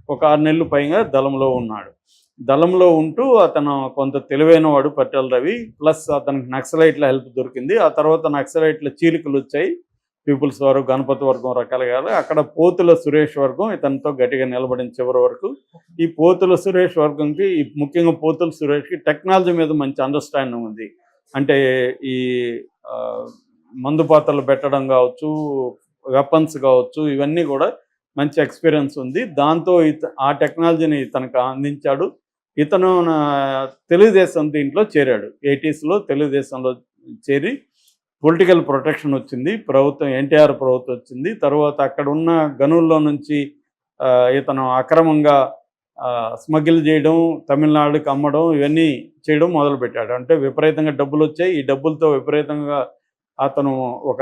ఒక 6 నెలలు పైగా దళంలో ఉన్నాడు. దళంలో ఉంటూ అతను కొంత తెలివైన వాడు పరిటాల రవి. ప్లస్ అతనికి నక్సలైట్ల హెల్ప్ దొరికింది. ఆ తర్వాత నక్సలైట్ల చీలికలొచ్చాయి. పీపుల్స్ వారు, గణపతి వర్గం రకాలుగా. అక్కడ పోతుల సురేష్ వర్గం ఇతనితో గట్టిగా నిలబడిన చివరి వరకు. ఈ పోతుల సురేష్ వర్గంకి ముఖ్యంగా పోతుల సురేష్‌కి టెక్నాలజీ మీద మంచి అండర్‌స్టాండింగ్ ఉంది. అంటే ఈ ఆహ్, మందు పాత్రలు పెట్టడం గావచ్చు, వెపన్స్ గావచ్చు, ఇవన్నీ గూడా మంచి ఎక్స్‌పీరియన్స్ ఉంది. దాంతో ఆ టెక్నాలజీని ఇతనికి అందించాడు. ఇతను తెలుగుదేశం దీంట్లో చేరాడు. 80స్‌లో తెలుగుదేశంలో చేరి పొలిటికల్ ప్రొటెక్షన్ వచ్చింది. ప్రభుత్వం ఎన్టీఆర్ ప్రభుత్వం వచ్చింది. తర్వాత అక్కడున్న గనుల్లో నుంచి ఇతను అక్రమంగా స్మగిల్ చేయడం, తమిళనాడుకి అమ్మడం ఇవన్నీ చేయడం మొదలుపెట్టాడు. అంటే విపరీతంగా డబ్బులొచ్చాయి. ఈ డబ్బులతో విపరీతంగా అతను ఒక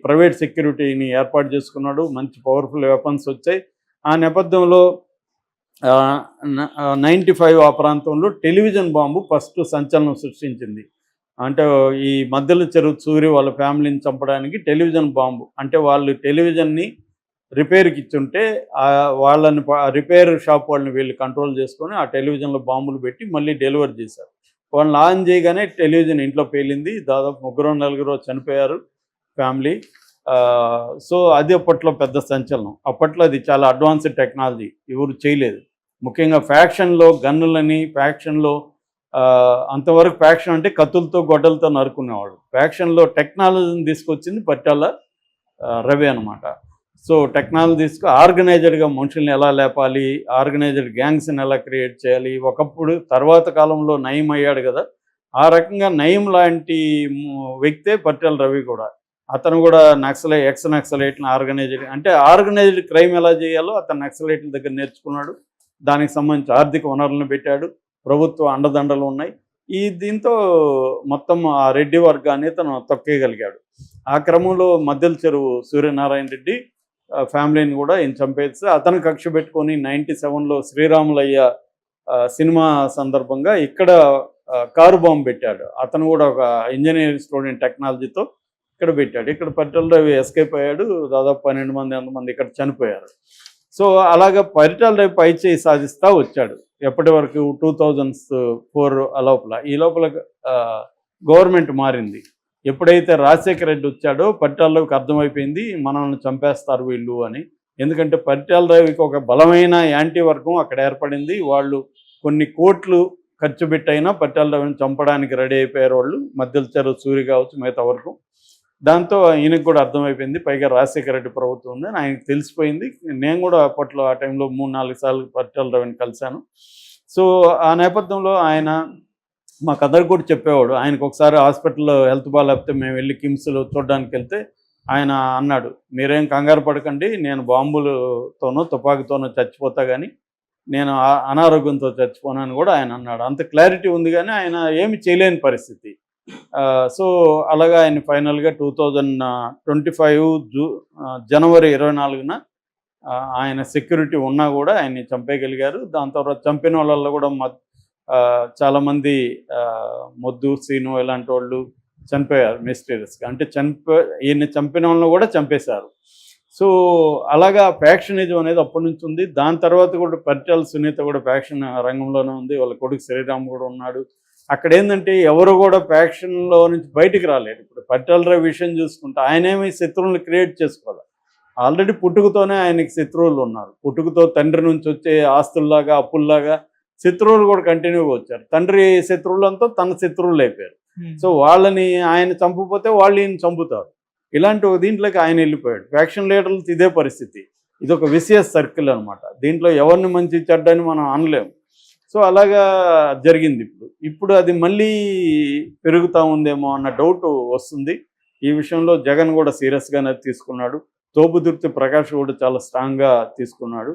ప్రైవేట్ సెక్యూరిటీని ఏర్పాటు చేసుకున్నాడు. మంచి పవర్‌ఫుల్ వెపన్స్ వచ్చాయి. ఆ నేపథ్యంలో 95 ఆ ప్రాంతంలో టెలివిజన్ బాంబు ఫస్ట్ సంచలనం సృష్టించింది. అంటే ఈ మద్దెల చెరువు సూరి వాళ్ళ ఫ్యామిలీని చంపడానికి టెలివిజన్ బాంబు. అంటే వాళ్ళు టెలివిజన్ని రిపేర్‌కి ఇచ్చుంటే వాళ్ళని రిపేర్ షాప్ వాళ్ళని వీళ్ళు కంట్రోల్ చేసుకొని ఆ టెలివిజన్‌లో బాంబులు పెట్టి మళ్ళీ డెలివరీ చేశారు. వాళ్ళని ఆన్ చేయగానే టెలివిజన్ ఇంట్లో పేలింది. దాదాపు ముగ్గురో, నలుగురో చనిపోయారు ఫ్యామిలీ. సో అది అప్పట్లో పెద్ద సంచలనం. అప్పట్లో అది చాలా అడ్వాన్స్డ్ టెక్నాలజీ. ఎవరు చేయలేదు. ముఖ్యంగా ఫ్యాక్షన్‌లో గన్నులని ఫ్యాక్షన్‌లో అంతవరకు ఫ్యాక్షన్ అంటే కత్తులతో, గొడ్డలతో నరుకునేవాళ్ళు. ఫ్యాక్షన్‌లో టెక్నాలజీని తీసుకొచ్చింది పరిటాల రవి అనమాట. సో టెక్నాలజీ ఆర్గనైజ్డ్‌గా మనుషుల్ని ఎలా లేపాలి, ఆర్గనైజ్డ్ గ్యాంగ్స్‌ని ఎలా క్రియేట్ చేయాలి. ఒకప్పుడు తర్వాత కాలంలో నయీం అయ్యాడు కదా! ఆ రకంగా నయీం లాంటి వ్యక్తే పరిటాల రవి కూడా. అతను కూడా ఎక్స్ నక్సలైట్‌ని ఆర్గనైజ్డ్ క్రైమ్ ఎలా చేయాలో అతను నక్సలైట్ల దగ్గర నేర్చుకున్నాడు. దానికి సంబంధించి ఆర్థిక వనరులను పెట్టాడు. ప్రభుత్వ అండదండలు ఉన్నాయి. దీంతో మొత్తం ఆ రెడ్డి వర్గాన్ని తను తొక్కేయగలిగాడు. ఆ క్రమంలో మద్దెల చెరువు సూర్యనారాయణ రెడ్డి ఫ్యామిలీని కూడా ఈయన చంపేస్తే అతను కక్ష పెట్టుకొని 97లో శ్రీరాములయ్య సినిమా సందర్భంగా ఇక్కడ కారు బాంబు పెట్టాడు. అతను కూడా ఒక ఇంజనీరింగ్ స్టూడెంట్ టెక్నాలజీతో ఇక్కడ పెట్టాడు. ఇక్కడ పరిటాల రవి ఎస్కేప్ అయ్యాడు. దాదాపు 12 మంది ఎంతమంది ఇక్కడ చనిపోయారు. సో అలాగా పరిటాల రవి పైచేయి సాధిస్తూ వచ్చాడు. ఎప్పటి వరకు 2004 లోపల. ఈ లోపల గవర్నమెంట్ మారింది. ఎప్పుడైతే రాజశేఖర రెడ్డి వచ్చాడో పరిటాల రవికి అర్థమైపోయింది మనల్ని చంపేస్తారు వీళ్ళు అని. ఎందుకంటే పరిటాల రవికి ఒక బలమైన యాంటీ వర్గం అక్కడ ఏర్పడింది. వాళ్ళు కొన్ని కోట్లు ఖర్చు పెట్టైనా పరిటాల రవిని చంపడానికి రెడీ అయిపోయారు వాళ్ళు. మద్దెల చెరువు సూరి కావచ్చు, మిగతా వర్గం. దాంతో ఈయనకు కూడా అర్థమైపోయింది. పైగా రాజశేఖర రెడ్డి ప్రభుత్వం ఉందని ఆయనకు తెలిసిపోయింది. నేను కూడా అప్పట్లో ఆ టైంలో 3-4 సార్లు పరిటాల రవిని కలిశాను. సో ఆ నేపథ్యంలో ఆయన మా కథలు కూడా చెప్పేవాడు. ఆయనకు ఒకసారి హాస్పిటల్లో హెల్త్ బాగాలేకపోతే మేము వెళ్ళి కిమ్స్లో చూడడానికి వెళ్తే ఆయన అన్నాడు, మీరేం కంగారు పడకండి, నేను బాంబులతోనో తుపాకీతోనో చచ్చిపోతా కానీ నేను అనారోగ్యంతో చచ్చిపోనని కూడా ఆయన అన్నాడు. అంత క్లారిటీ ఉంది కానీ ఆయన ఏమి చేయలేని పరిస్థితి. సో అలాగా ఆయన ఫైనల్గా 2025 జనవరి 24న ఆయన సెక్యూరిటీ ఉన్నా కూడా ఆయన్ని చంపేయగలిగారు. దాని తర్వాత చంపిన వాళ్ళల్లో కూడా చాలామంది మొద్దు, సీను ఇలాంటి వాళ్ళు చనిపోయారు మిస్టీరియస్గా. అంటే ఈయన్ని చంపిన వాళ్ళని కూడా చంపేశారు. సో అలాగా ఫ్యాక్షనిజం అనేది అప్పటి నుంచి ఉంది. దాని తర్వాత కూడా పరిటాల సునీత కూడా ఫ్యాక్షన్ రంగంలోనే ఉంది. వాళ్ళ కొడుకు శ్రీరామ్ కూడా ఉన్నాడు. అక్కడ ఏంటంటే ఎవరు కూడా ఫ్యాక్షన్లో నుంచి బయటికి రాలేరు. ఇప్పుడు పరిటాల రవి విషయం చూసుకుంటే ఆయనేమి శత్రువులను క్రియేట్ చేసుకోవాలి. ఆల్రెడీ పుట్టుకతోనే ఆయనకి శత్రువులు ఉన్నారు. పుట్టుకతో తండ్రి నుంచి వచ్చే ఆస్తుల్లాగా, అప్పుల్లాగా శత్రువులు కూడా కంటిన్యూగా వచ్చారు. తండ్రి శత్రువులంతా తన శత్రువులు అయిపోయారు. సో వాళ్ళని ఆయన చంపకపోతే వాళ్ళు ఈయన చంపుతారు. ఇలాంటి దీంట్లోకి ఆయన వెళ్ళిపోయాడు. ఫ్యాక్షన్ లీడర్లతో ఇదే పరిస్థితి. ఇది ఒక విసియస్ సర్కిల్ అనమాట. దీంట్లో ఎవరిని మంచి చెడ్డని మనం అనలేము. సో అలాగా జరిగింది. ఇప్పుడు అది మళ్ళీ పెరుగుతూ ఉందేమో అన్న డౌట్ వస్తుంది. ఈ విషయంలో జగన్ కూడా సీరియస్గానే తీసుకున్నాడు. తోపుదుర్తి ప్రకాష్ కూడా చాలా స్ట్రాంగ్గా తీసుకున్నాడు.